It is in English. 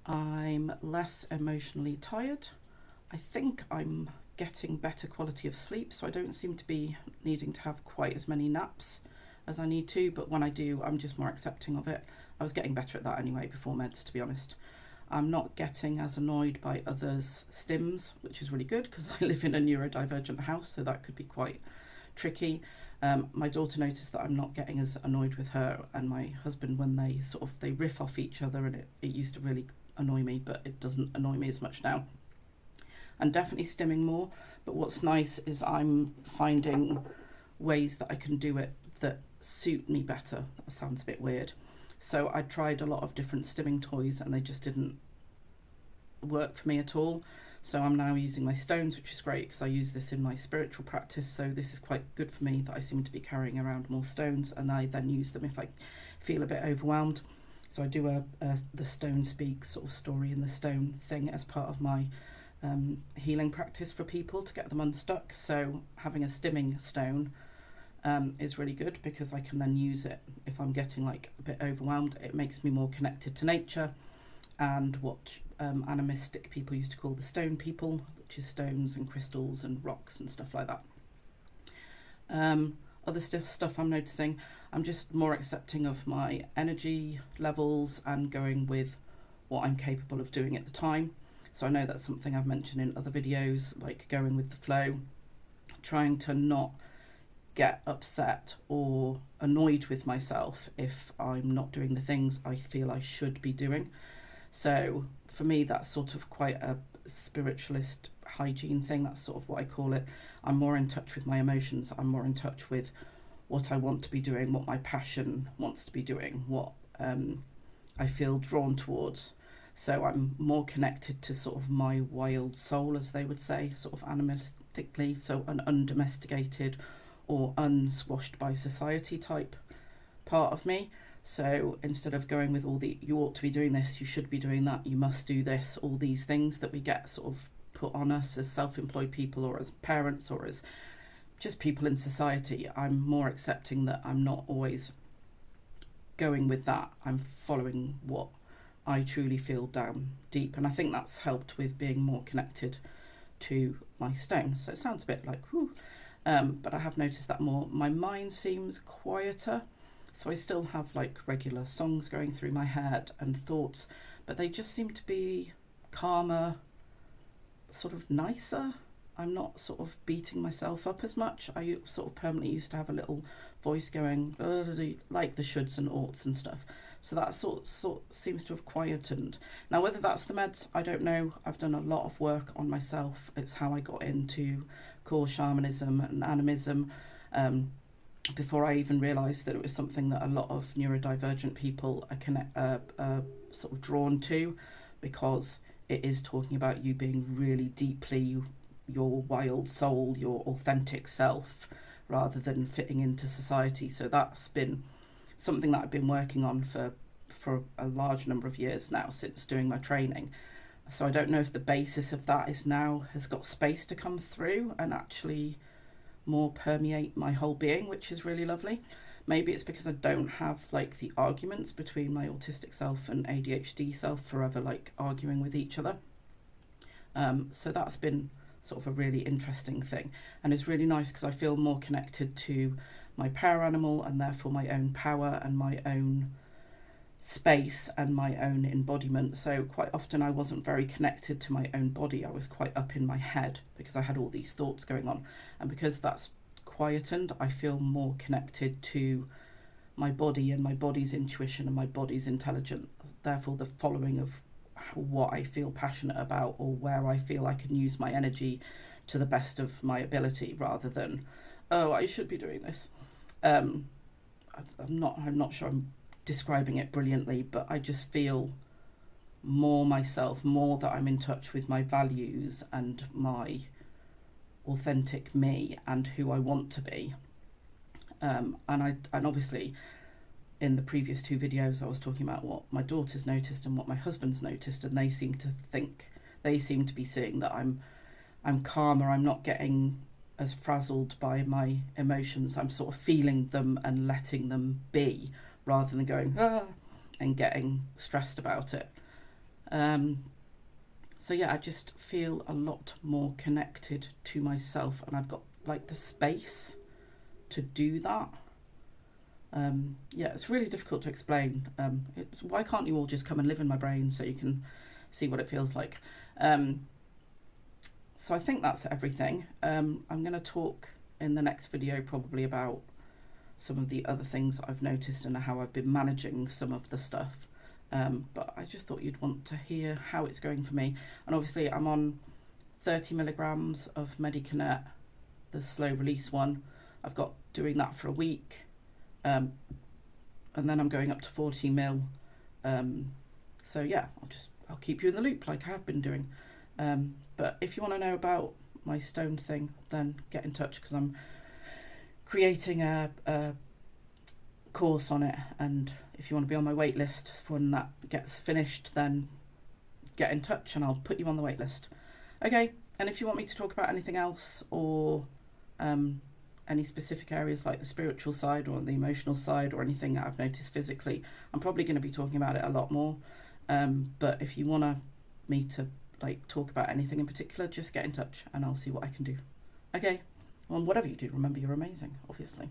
I'm less emotionally tired. I think I'm getting better quality of sleep, so I don't seem to be needing to have quite as many naps as I need to, but when I do, I'm just more accepting of it. I was getting better at that anyway before meds, to be honest. I'm not getting as annoyed by others' stims, which is really good because I live in a neurodivergent house, so that could be quite tricky. My daughter noticed that I'm not getting as annoyed with her and my husband when they riff off each other, and it used to really annoy me, but it doesn't annoy me as much now. And definitely stimming more, but what's nice is I'm finding ways that I can do it that suit me better. That sounds a bit weird. So I tried a lot of different stimming toys and they just didn't work for me at all. So I'm now using my stones, which is great because I use this in my spiritual practice. So this is quite good for me that I seem to be carrying around more stones, and I then use them if I feel a bit overwhelmed. So I do the stone speak sort of story in the stone thing as part of my healing practice for people to get them unstuck. So having a stimming stone is really good because I can then use it if I'm getting like a bit overwhelmed. It makes me more connected to nature and what animistic people used to call the stone people, which is stones and crystals and rocks and stuff like that. Other stuff I'm noticing, I'm just more accepting of my energy levels and going with what I'm capable of doing at the time. So I know that's something I've mentioned in other videos, like going with the flow, trying to not get upset or annoyed with myself if I'm not doing the things I feel I should be doing. So for me, that's sort of quite a spiritualist hygiene thing. That's sort of what I call it. I'm more in touch with my emotions. I'm more in touch with what I want to be doing, what my passion wants to be doing, what I feel drawn towards. So I'm more connected to sort of my wild soul, as they would say, sort of animalistically, so an undomesticated or unsquashed by society type part of me. So instead of going with all the, you ought to be doing this, you should be doing that, you must do this, all these things that we get sort of put on us as self-employed people or as parents or as just people in society, I'm more accepting that I'm not always going with that. I'm following what I truly feel down deep. And I think that's helped with being more connected to my stone. So it sounds a bit like, whew. But I have noticed that more. My mind seems quieter. So I still have like regular songs going through my head and thoughts, but they just seem to be calmer, sort of nicer. I'm not sort of beating myself up as much. I sort of permanently used to have a little voice going, like the shoulds and oughts and stuff. So that sort seems to have quietened. Now, whether that's the meds, I don't know. I've done a lot of work on myself. It's how I got into core shamanism and animism. Before I even realised that it was something that a lot of neurodivergent people are sort of drawn to, because it is talking about you being really deeply your wild soul, your authentic self, rather than fitting into society. So that's been something that I've been working on for a large number of years now since doing my training. So I don't know if the basis of that has got space to come through and actually more permeate my whole being, which is really lovely. Maybe it's because I don't have like the arguments between my autistic self and ADHD self forever like arguing with each other. So that's been sort of a really interesting thing, and it's really nice because I feel more connected to my power animal and therefore my own power and my own space and my own embodiment. So quite often I wasn't very connected to my own body. I was quite up in my head because I had all these thoughts going on, and because that's quietened, I feel more connected to my body and my body's intuition and my body's intelligence. Therefore the following of what I feel passionate about or where I feel I can use my energy to the best of my ability, rather than, oh, I should be doing this. I'm not sure I'm describing it brilliantly, but I just feel more myself, more that I'm in touch with my values and my authentic me and who I want to be. And obviously in the previous two videos I was talking about what my daughter's noticed and what my husband's noticed, and they seem to be seeing that I'm calmer. I'm not getting as frazzled by my emotions. I'm sort of feeling them and letting them be, rather than going and getting stressed about it. So yeah, I just feel a lot more connected to myself, and I've got like the space to do that. Yeah, it's really difficult to explain. Why can't you all just come and live in my brain so you can see what it feels like? So I think that's everything. I'm going to talk in the next video probably about some of the other things I've noticed and how I've been managing some of the stuff. But I just thought you'd want to hear how it's going for me. And obviously I'm on 30 milligrams of Medicanet, the slow release one. I've got doing that for a week. And then I'm going up to 40 mil. So yeah, I'll keep you in the loop like I have been doing. But if you want to know about my stone thing, then get in touch, because I'm creating a course on it, and if you want to be on my wait list when that gets finished, then get in touch and I'll put you on the wait list. Okay, and if you want me to talk about anything else, or any specific areas like the spiritual side or the emotional side, or anything that I've noticed physically, I'm probably going to be talking about it a lot more. But if you want me to like talk about anything in particular, just get in touch and I'll see what I can do. Okay, well, whatever you do, remember you're amazing, obviously.